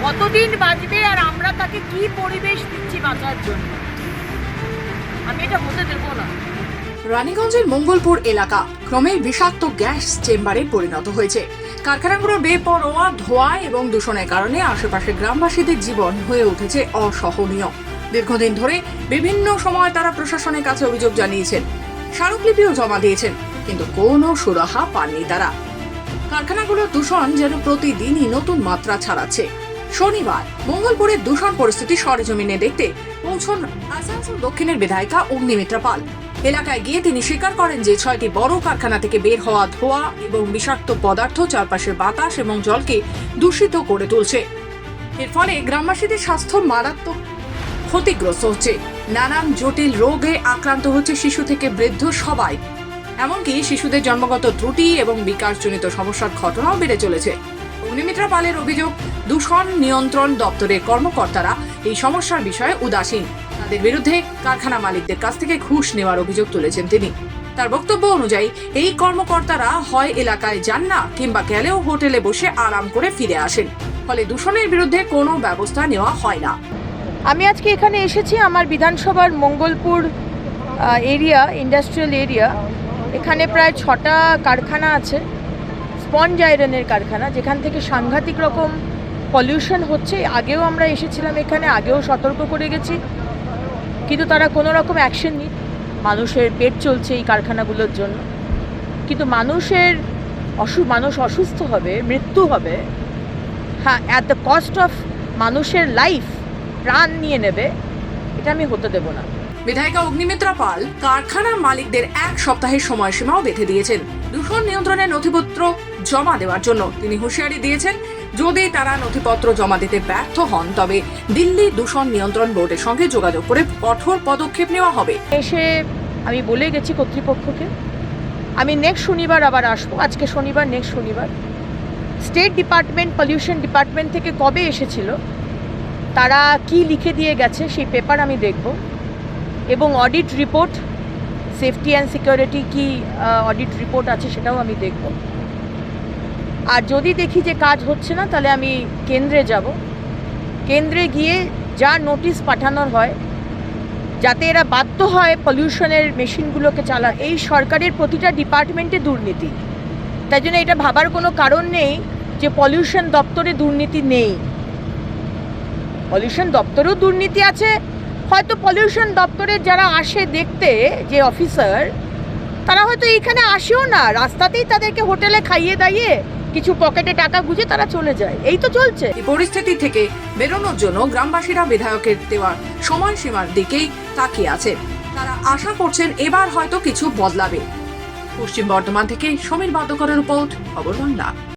কতদিন বাঁচবে আর আমরা তাকে কি পরিবেশ দিচ্ছি বাঁচার জন্য? আমি এটা হতে দেবো না। রানীগঞ্জের মঙ্গলপুর এলাকা ক্রমে বিষাক্ত গ্যাস চেম্বারে পরিণত হয়েছে। কারখানাগুলোর বেপরোয়া ধোঁয়া এবং দূষণের কারণে আশেপাশের গ্রামবাসীদের জীবন হয়ে উঠেছে অসহনীয়। দীর্ঘদিন ধরে বিভিন্ন সময় তারা প্রশাসনের কাছে অভিযোগ জানিয়েছেন, স্মারকলিপিও জমা দিয়েছেন, কিন্তু কোনো সুরাহা পাননি তারা। কারখানাগুলোর দূষণ যেন প্রতিদিনই নতুন মাত্রা ছাড়াচ্ছে। শনিবার মঙ্গলপুরের দূষণ পরিস্থিতি সরেজমিনে দেখতে পৌঁছন আসানসোল দক্ষিণের বিধায়িকা অগ্নিমিত্রা পাল। এলাকায় গিয়ে তিনি স্বীকার করেন যে 6টি বড় কারখানা থেকে বের হওয়া ধোঁয়া এবং বিষাক্ত পদার্থ চারপাশের বাতাস এবং জলকে দূষিত করে তুলছে। এর ফলে গ্রামবাসীদের স্বাস্থ্য মারাত্মক ক্ষতিগ্রস্ত হচ্ছে। নানান জটিল রোগে আক্রান্ত হচ্ছে শিশু থেকে বৃদ্ধ সবাই। এমনকি শিশুদের জন্মগত ত্রুটি এবং বিকাশজনিত সমস্যার ঘটনাও বেড়ে চলেছে। অগ্নিমিত্রা পালের অভিযোগ, দূষণ নিয়ন্ত্রণ দপ্তরের কর্মকর্তারা এই সমস্যার বিষয়ে উদাসীন। তাদের বিরুদ্ধে কারখানা মালিকদের কাছ থেকে ঘুষ নেওয়ার অভিযোগ তুলেছেন তিনি। তার বক্তব্য অনুযায়ী এই কর্মকর্তারা হয় এলাকায় যান না, কিংবা গেলেও হোটেলে বসে আরাম করে ফিরে আসেন। ফলে দূষণের বিরুদ্ধে কোনো ব্যবস্থা নেওয়া হয় না। আমি আজকে এখানে এসেছি আমার বিধানসভার মঙ্গলপুর এরিয়া, ইন্ডাস্ট্রিয়াল এরিয়া। এখানে প্রায় 6টা কারখানা আছে, স্পঞ্জ আয়রনের কারখানা, যেখান থেকে সাংঘাতিক রকম পলিউশন হচ্ছে। আগেও আমরা এসেছিলাম এখানে, আগেও সতর্ক করে গেছি, কিন্তু তারা কোনো রকম অ্যাকশন নেই। মানুষের পেট চলছে এই কারখানাগুলোর জন্য, কিন্তু মানুষ অসুস্থ হবে, মৃত্যু হবে, হ্যাঁ, অ্যাট দ্য কস্ট অফ মানুষের লাইফ, প্রাণ নিয়ে নেবে। এটা আমি হতে দেব না। বিধায়িকা অগ্নিমিত্রা পাল কারখানা মালিকদের 1 সপ্তাহের সময়সীমাও বেঁধে দিয়েছেন দূষণ নিয়ন্ত্রণের নথিপত্র জমা দেওয়ার জন্য। তিনি হুঁশিয়ারি দিয়েছেন, যদি তারা নথিপত্র জমা দিতে ব্যর্থ হন তবে দিল্লি দূষণ নিয়ন্ত্রণ বোর্ডের সঙ্গে যোগাযোগ করে কঠোর পদক্ষেপ নেওয়া হবে। এসে আমি বলে গেছি কর্তৃপক্ষকে, আমি নেক্সট শনিবার আবার আসবো। আজকে শনিবার, নেক্সট শনিবার। স্টেট ডিপার্টমেন্ট, পলিউশন ডিপার্টমেন্ট থেকে কবে এসেছিল, তারা কি লিখে দিয়ে গেছে সেই পেপার আমি দেখব, এবং audit report, safety and security কি অডিট রিপোর্ট আছে সেটাও আমি দেখব। আর যদি দেখি যে কাজ হচ্ছে না, তাহলে আমি কেন্দ্রে যাব। কেন্দ্রে গিয়ে যা নোটিশ পাঠানোর হয়, যাতে এরা বাধ্য হয় পলিউশনের মেশিনগুলোকে চালা। এই সরকারের প্রতিটা ডিপার্টমেন্টে দুর্নীতি, তাই জন্য এটা ভাবার কোনো কারণ নেই যে পলিউশন দপ্তরে দুর্নীতি নেই। পলিউশন দপ্তরেও দুর্নীতি আছে। হয়তো পলিউশন দপ্তরের যারা আসে দেখতে, যে অফিসার, তারা হয়তো এইখানে আসেও না, রাস্তাতেই তাদেরকে হোটেলে খাইয়ে দাইয়ে কিছু পকেটে টাকা গুঁজে তারা চলে যায়। এই তো চলছে। এই পরিস্থিতি থেকে বেরোনোর জন্য গ্রামবাসীরা বিধায়কের দেওয়া সময়সীমার দিকেই তাকিয়ে আছেন। তারা আশা করছেন এবার হয়তো কিছু বদলাবে। পশ্চিম বর্ধমান থেকে সমীর বাদ্যকরের রিপোর্ট, খবর বাংলা।